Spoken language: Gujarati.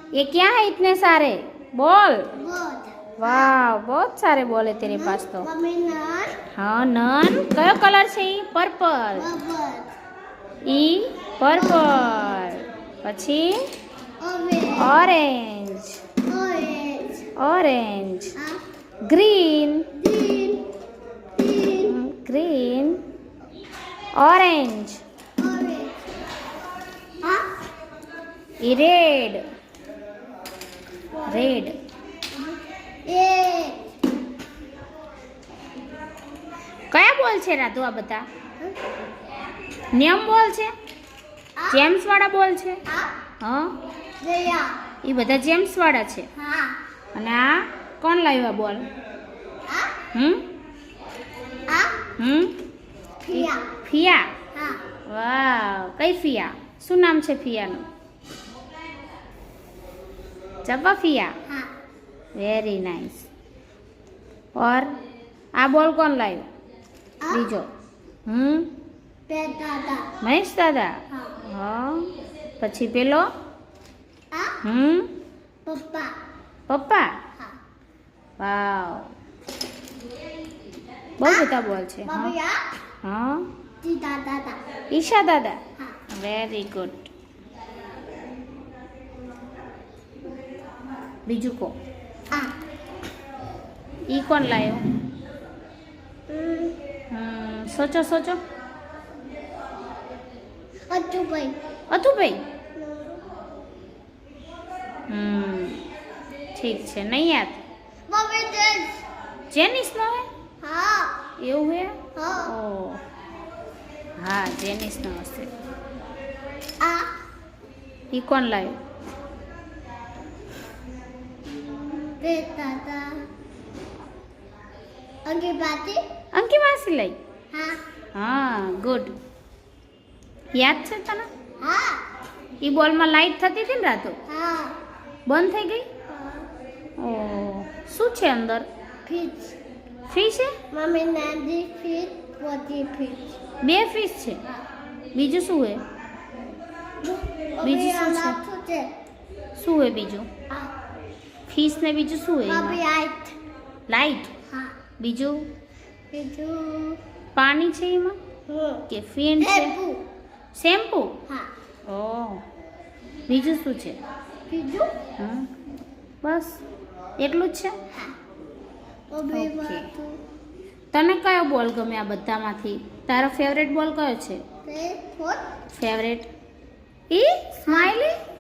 ये क्या है इतने सारे बॉल? बहुत वाह बहुत सारे बॉल है तेरे पास तो। मम्मी नन हाँ नन कयो कलर છે ઈ पर्पल बबल ઈ पर्पल પછી orange orange orange orange green green green green orange orange हाँ ઈ रेड रेड ये કયા બોલ છે રાધુ આ બધા નિયમ બોલ છે જેમ્સ વાળા બોલ છે हाँ હા जया એ બધા જેમ્સ વાળા છે हाँ અને આ કોણ લાવ્યા બોલ हाँ હમ हाँ હમ पिया ફિયા हाँ વાવ કઈ ફિયા શું નામ છે ફિયાનું ચંપા ફિયા हाँ વેરી નાઇસ ઓર આ બોલ કોણ લાવ્યો બીજો दादा મહેશ દાદા हाँ હા પછી પેલો हाँ पप्पा પપ્પા हाँ વાવ બહુ બધા બોલ છે હા मम्मी यार હા दादा दादा ઈશા દાદા हाँ વેરી ગુડ બીજું કો हाँ ઈ કોણ લાવ્યો સોચો સોચો अच्छू भाई અતુભાઈ ઠીક છે નહીં યાદ मम्मी देख જેનિસ નો હે हाँ એવું હે हाँ ઓ હા જેનિસ નો હશે आ ઈ કોણ લાવ્યો दादा आगे बातें અંકી માસી લઈ हाँ હા ગુડ યાદ છે તને हाँ ઈ બોલમાં લાઈટ થતી હતી ને રાતો हाँ બંધ થઈ ગઈ हाँ ઓ શું છે અંદર फिश ફિશ છે मम्मी नदी फिश पोती फिश બે ફિશ છે બીજું શું હે બીજું શું છે? छूटे શું હે બીજું हाँ ફિશ ને બીજું શું હે मम्मी એમાં? आइट લાઈટ हाँ બીજું बिजू પાણી છે એમાં કે ફીણ છે एबू શેમ્પુ हाँ ઓ બીજું શું છે बिजू હમ બસ એટલું જ છે हाँ मम्मी ओके। बातू તને કયો બોલ ગમે આ બધામાંથી તારો ફેવરેટ બોલ કયો છે ते फोट ફેવરેટ ઈ સ્માઈલી